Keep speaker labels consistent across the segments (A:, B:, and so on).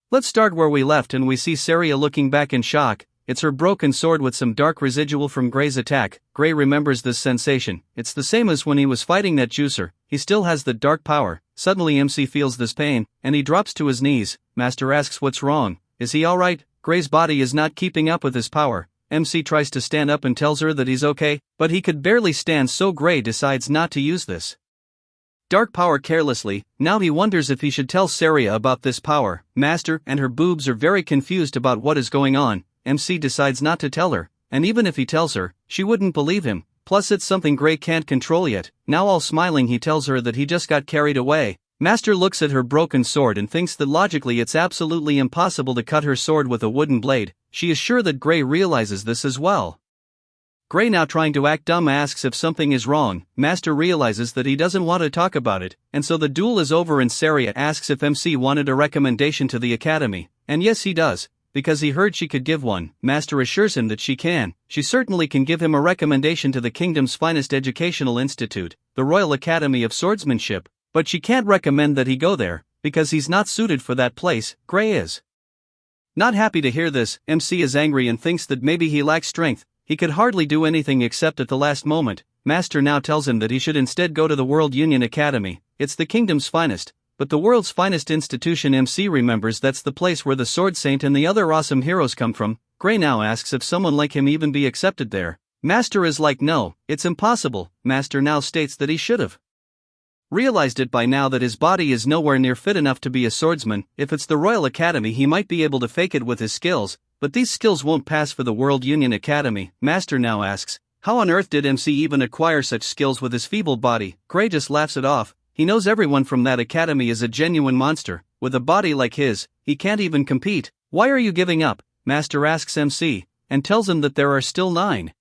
A: Let's start where we left and we see Saria looking back in shock. It's her broken sword with some dark residual from Gray's attack. Gray remembers this sensation. It's the same as when he was fighting that juicer. He still has the dark power. Suddenly MC feels this pain, and he drops to his knees. Master asks what's wrong. Is he alright? Gray's body is not keeping up with his power. MC tries to stand up and tells her that he's okay, but he could barely stand, so Gray decides not to use this dark power carelessly. Now he wonders if he should tell Saria about this power. Master and her boobs are very confused about what is going on. MC decides not to tell her, and even if he tells her, she wouldn't believe him. Plus it's something Gray can't control yet. Now all smiling he tells her that he just got carried away. Master looks at her broken sword and thinks that logically it's absolutely impossible to cut her sword with a wooden blade. She is sure that Gray realizes this as well. Gray, now trying to act dumb, asks if something is wrong. Master realizes that he doesn't want to talk about it, and so the duel is over and Saria asks if MC wanted a recommendation to the academy, and yes he does, because he heard she could give one. Master assures him that she can. She certainly can give him a recommendation to the kingdom's finest educational institute, the Royal Academy of Swordsmanship, but she can't recommend that he go there, because he's not suited for that place. Gray is not happy to hear this. MC is angry and thinks that maybe he lacks strength. He could hardly do anything except at the last moment. Master now tells him that he should instead go to the World Union Academy. It's the kingdom's finest, but the world's finest institution. MC remembers that's the place where the Sword Saint and the other awesome heroes come from. Gray now asks if someone like him even be accepted there. Master is like, no, it's impossible. Master now states that he should have realized it by now, that his body is nowhere near fit enough to be a swordsman. If it's the Royal Academy he might be able to fake it with his skills, but these skills won't pass for the World Union Academy. Master now asks, how on earth did MC even acquire such skills with his feeble body? Gray just laughs it off. He knows everyone from that academy is a genuine monster. With a body like his, he can't even compete. Why are you giving up? Master asks MC, and tells him that there are still 9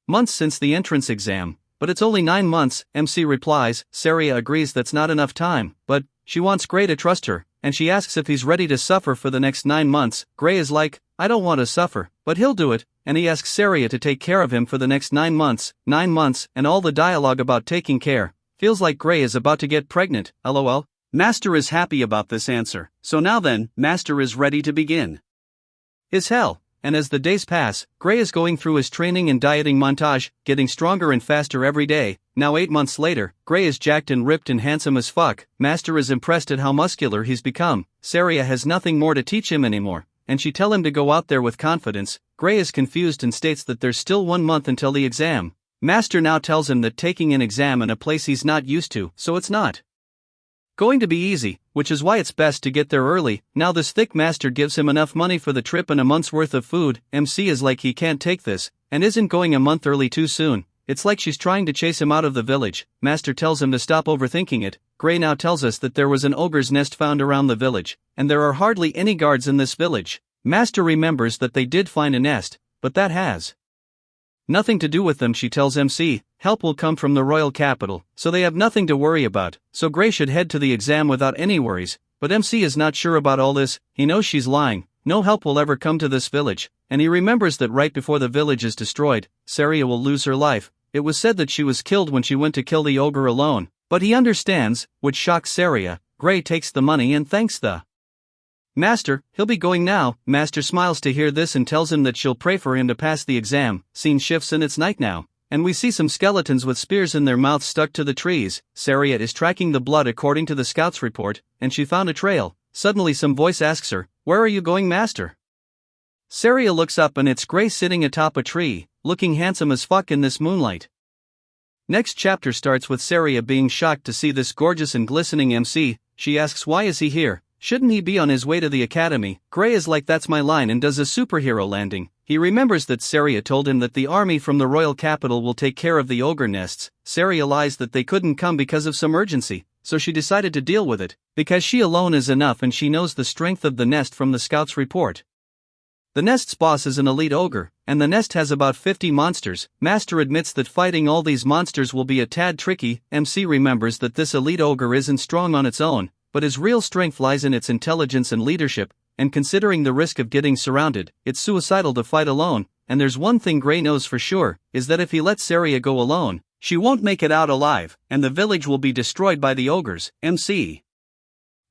A: months since the entrance exam. But it's only 9 months, MC replies. Saria agrees that's not enough time, but she wants Gray to trust her, and she asks if he's ready to suffer for the next 9 months. Gray is like, I don't want to suffer, but he'll do it, and he asks Saria to take care of him for the next 9 months. 9 months, and all the dialogue about taking care. Feels like Gray is about to get pregnant, lol. Master is happy about this answer. So now then, Master is ready to begin his hell. And as the days pass, Gray is going through his training and dieting montage, getting stronger and faster every day. Now 8 months later, Gray is jacked and ripped and handsome as fuck. Master is impressed at how muscular he's become. Saria has nothing more to teach him anymore, and she tell him to go out there with confidence. Gray is confused and states that there's still 1 month until the exam. Master now tells him that taking an exam in a place he's not used to, so it's not going to be easy, which is why it's best to get there early. Now this thick master gives him enough money for the trip and a month's worth of food. MC is like he can't take this, and isn't going a month early too soon. It's like she's trying to chase him out of the village. Master tells him to stop overthinking it. Gray now tells us that there was an ogre's nest found around the village, and there are hardly any guards in this village. Master remembers that they did find a nest, but that has nothing to do with them. She tells MC, help will come from the royal capital, so they have nothing to worry about. So Gray should head to the exam without any worries, but MC is not sure about all this. He knows she's lying. No help will ever come to this village, and he remembers that right before the village is destroyed, Saria will lose her life. It was said that she was killed when she went to kill the ogre alone, but he understands, which shocks Saria. Gray takes the money and thanks the Master. He'll be going now. Master smiles to hear this and tells him that she'll pray for him to pass the exam. Scene shifts and it's night now, and we see some skeletons with spears in their mouths stuck to the trees. Saria is tracking the blood according to the scout's report, and she found a trail. Suddenly some voice asks her, where are you going, Master? Saria looks up and it's Gray sitting atop a tree, looking handsome as fuck in this moonlight. Next chapter starts with Saria being shocked to see this gorgeous and glistening MC. She asks why is he here? Shouldn't he be on his way to the academy? Gray is like that's my line and does a superhero landing. He remembers that Saria told him that the army from the royal capital will take care of the ogre nests. Saria lies that they couldn't come because of some urgency, so she decided to deal with it, because she alone is enough and she knows the strength of the nest from the scout's report. The nest's boss is an elite ogre, and the nest has about 50 monsters. Master admits that fighting all these monsters will be a tad tricky. MC remembers that this elite ogre isn't strong on its own, but his real strength lies in its intelligence and leadership, and considering the risk of getting surrounded, it's suicidal to fight alone. And there's one thing Gray knows for sure, is that if he lets Saria go alone, she won't make it out alive, and the village will be destroyed by the ogres. MC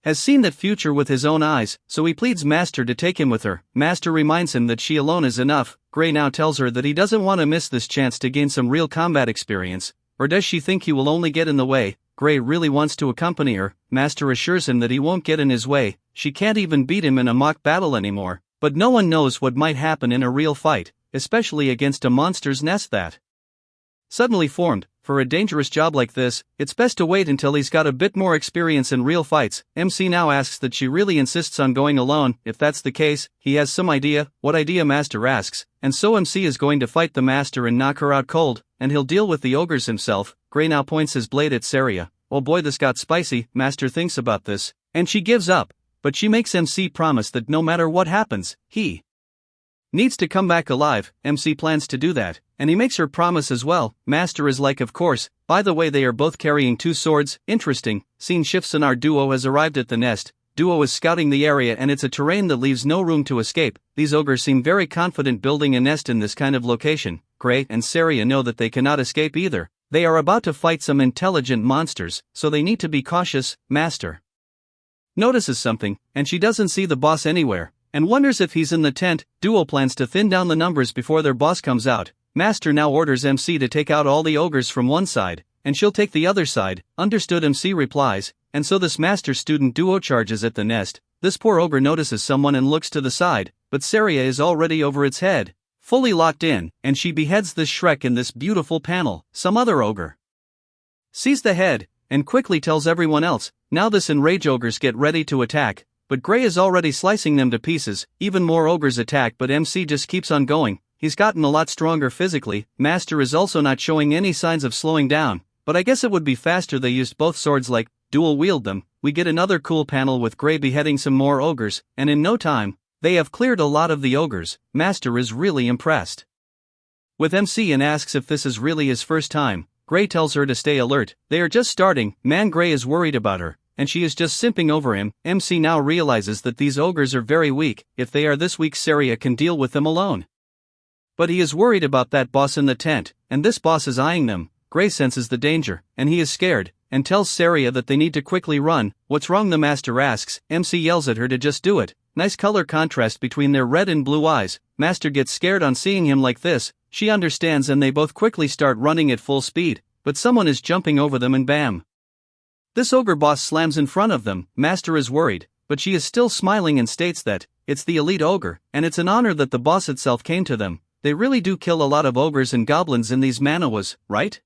A: has seen that future with his own eyes, so he pleads Master to take him with her. Master reminds him that she alone is enough. Gray now tells her that he doesn't want to miss this chance to gain some real combat experience, or does she think he will only get in the way? Gray really wants to accompany her. Master assures him that he won't get in his way, she can't even beat him in a mock battle anymore, but no one knows what might happen in a real fight, especially against a monster's nest that suddenly formed. For a dangerous job like this, it's best to wait until he's got a bit more experience in real fights. MC now asks that she really insists on going alone. If that's the case, he has some idea. What idea? Master asks, and so MC is going to fight the Master and knock her out cold, and he'll deal with the ogres himself. Gray now points his blade at Saria. Oh boy, this got spicy. Master thinks about this, and she gives up, but she makes MC promise that no matter what happens, he needs to come back alive. MC plans to do that, and he makes her promise as well. Master is like, of course. By the way, they are both carrying 2 swords. Interesting. Scene shifts and our duo has arrived at the nest. Duo is scouting the area and it's a terrain that leaves no room to escape. These ogres seem very confident building a nest in this kind of location. Gray and Saria know that they cannot escape either. They are about to fight some intelligent monsters, so they need to be cautious. Master notices something, and she doesn't see the boss anywhere, and wonders if he's in the tent. Duo plans to thin down the numbers before their boss comes out. Master now orders MC to take out all the ogres from one side, and she'll take the other side. Understood, MC replies, and so this master-student duo charges at the nest. This poor ogre notices someone and looks to the side, but Saria is already over its head, fully locked in, and she beheads this Shrek in this beautiful panel. Some other ogre sees the head, and quickly tells everyone else. Now this enraged ogres get ready to attack, but Gray is already slicing them to pieces. Even more ogres attack, but MC just keeps on going. He's gotten a lot stronger physically. Master is also not showing any signs of slowing down, but I guess it would be faster they used both swords, like, dual wield them. We get another cool panel with Gray beheading some more ogres, and in no time, they have cleared a lot of the ogres. Master is really impressed with MC and asks if this is really his first time. Gray tells her to stay alert. They are just starting. Man, Gray is worried about her, and she is just simping over him. MC now realizes that these ogres are very weak. If they are this weak, Saria can deal with them alone. But he is worried about that boss in the tent, and this boss is eyeing them. Gray senses the danger, and he is scared, and tells Saria that they need to quickly run. What's wrong? The Master asks. MC yells at her to just do it. Nice color contrast between their red and blue eyes. Master gets scared on seeing him like this. She understands and they both quickly start running at full speed, but someone is jumping over them and bam! This ogre boss slams in front of them. Master is worried, but she is still smiling and states that it's the elite ogre, and it's an honor that the boss itself came to them. They really do kill a lot of ogres and goblins in these manhwas, right?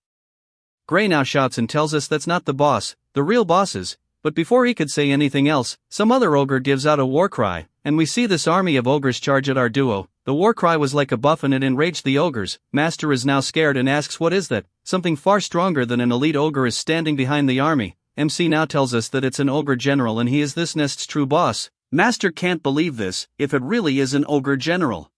A: Gray now shouts and tells us that's not the boss, the real bosses. But before he could say anything else, some other ogre gives out a war cry, and we see this army of ogres charge at our duo. The war cry was like a buff and it enraged the ogres. Master is now scared and asks what is that. Something far stronger than an elite ogre is standing behind the army. MC now tells us that it's an ogre general and he is this nest's true boss. Master can't believe this. If it really is an ogre general,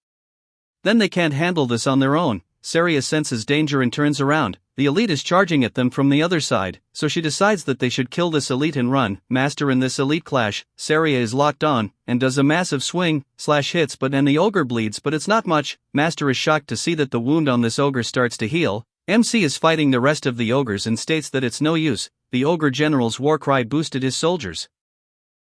A: then they can't handle this on their own. Saria senses danger and turns around. The elite is charging at them from the other side, so she decides that they should kill this elite and run. Master in this elite clash, Saria is locked on, and does a massive swing/hits but then the ogre bleeds, but it's not much. Master is shocked to see that the wound on this ogre starts to heal. MC is fighting the rest of the ogres and states that it's no use. The ogre general's war cry boosted his soldiers'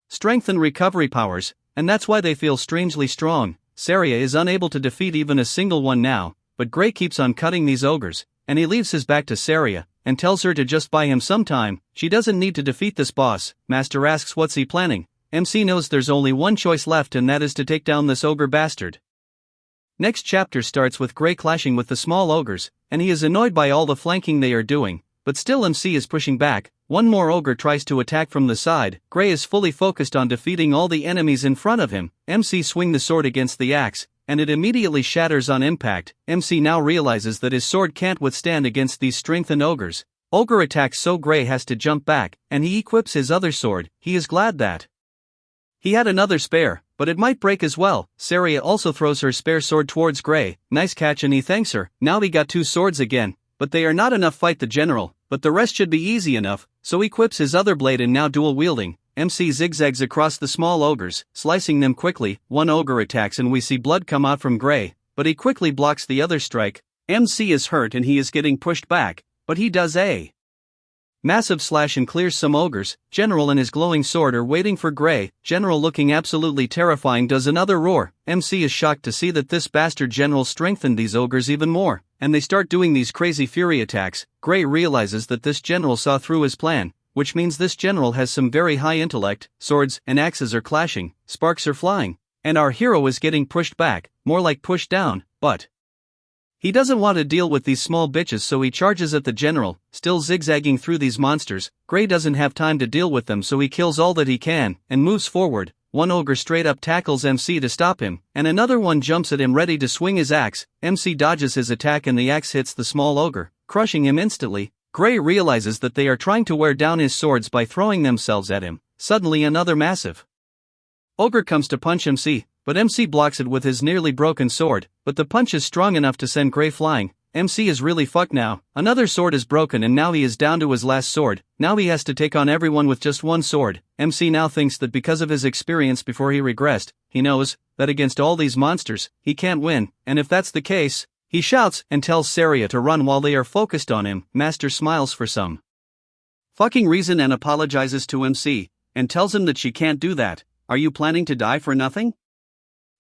A: strength and recovery powers, and that's why they feel strangely strong. Saria is unable to defeat even a single one now, but Gray keeps on cutting these ogres, and he leaves his back to Saria, and tells her to just buy him some time. She doesn't need to defeat this boss. Master asks what's he planning. MC knows there's only one choice left and that is to take down this ogre bastard. Next chapter starts with Gray clashing with the small ogres, and he is annoyed by all the flanking they are doing, but still MC is pushing back. One more ogre tries to attack from the side. Gray is fully focused on defeating all the enemies in front of him. MC swing the sword against the axe, and it immediately shatters on impact. MC now realizes that his sword can't withstand against these strengthened ogres. Ogre attacks, so Gray has to jump back, and he equips his other sword. He is glad that he had another spare, but it might break as well. Saria also throws her spare sword towards Gray. Nice catch, and he thanks her. Now he got 2 swords again, but they are not enough fight the general, but the rest should be easy enough, so he equips his other blade and now dual wielding. MC zigzags across the small ogres, slicing them quickly. One ogre attacks and we see blood come out from Gray, but he quickly blocks the other strike. MC is hurt and he is getting pushed back, but he does a Massive slash and clears some ogres. General and his glowing sword are waiting for Gray. General, looking absolutely terrifying, does another roar. MC is shocked to see that this bastard General strengthened these ogres even more, and they start doing these crazy fury attacks. Gray realizes that this General saw through his plan, which means this General has some very high intellect. Swords and axes are clashing, sparks are flying, and our hero is getting pushed back, more like pushed down, but he doesn't want to deal with these small bitches, so he charges at the General, still zigzagging through these monsters. Gray doesn't have time to deal with them, so he kills all that he can, and moves forward. One ogre straight up tackles MC to stop him, and another one jumps at him ready to swing his axe. MC dodges his attack and the axe hits the small ogre, crushing him instantly. Gray realizes that they are trying to wear down his swords by throwing themselves at him. Suddenly another massive ogre comes to punch MC, but MC blocks it with his nearly broken sword, but the punch is strong enough to send Gray flying. MC is really fucked now. Another sword is broken and now he is down to his last sword. Now he has to take on everyone with just one sword. MC now thinks that because of his experience before he regressed, he knows that against all these monsters, he can't win, and if that's the case, he shouts and tells Saria to run while they are focused on him. Master smiles for some fucking reason and apologizes to MC, and tells him that she can't do that. Are you planning to die for nothing?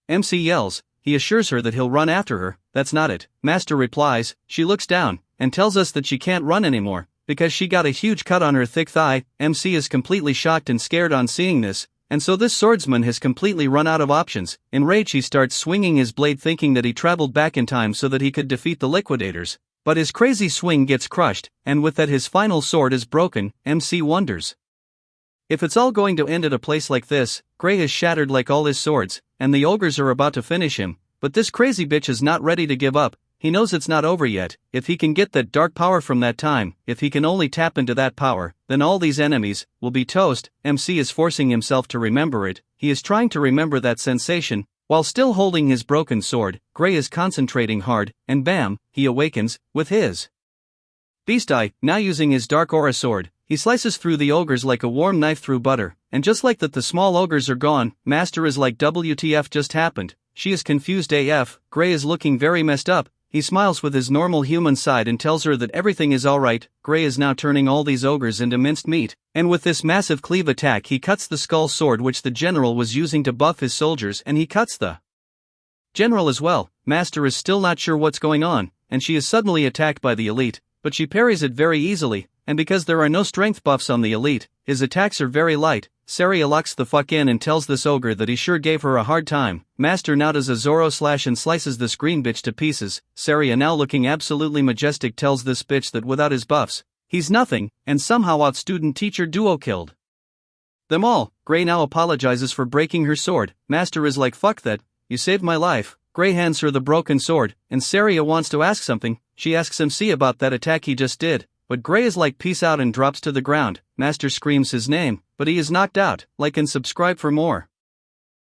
A: MC yells. He assures her that he'll run after her. That's not it. Master replies. She looks down and tells us that she can't run anymore because she got a huge cut on her thick thigh. MC is completely shocked and scared on seeing this, and so this swordsman has completely run out of options. In rage, he starts swinging his blade, thinking that he traveled back in time so that he could defeat the liquidators, but his crazy swing gets crushed, and with that his final sword is broken. MC wonders if it's all going to end at a place like this. Gray has shattered like all his swords, and the ogres are about to finish him, but this crazy bitch is not ready to give up. He knows it's not over yet. If he can get that dark power from that time, if he can only tap into that power, then all these enemies will be toast. MC is forcing himself to remember it. He is trying to remember that sensation, while still holding his broken sword. Gray is concentrating hard, and bam, he awakens, with his beast eye, now using his dark aura sword. He slices through the ogres like a warm knife through butter, and just like that the small ogres are gone. Master is like, WTF just happened? She is confused AF. Gray is looking very messed up. He smiles with his normal human side and tells her that everything is alright. Gray is now turning all these ogres into minced meat, and with this massive cleave attack he cuts the skull sword which the General was using to buff his soldiers, and he cuts the General as well. Master is still not sure what's going on, and she is suddenly attacked by the elite, but she parries it very easily, and because there are no strength buffs on the elite, his attacks are very light. Saria locks the fuck in and tells this ogre that he sure gave her a hard time. Master now does a Zoro slash and slices this green bitch to pieces. Saria, now looking absolutely majestic, tells this bitch that without his buffs, he's nothing, and somehow out student-teacher duo killed them all. Gray now apologizes for breaking her sword. Master is like, fuck that, you saved my life. Gray hands her the broken sword, and Saria wants to ask something. She asks MC about that attack he just did, but Gray is like, peace out, and drops to the ground. Master screams his name, but he is knocked out. Like and subscribe for more.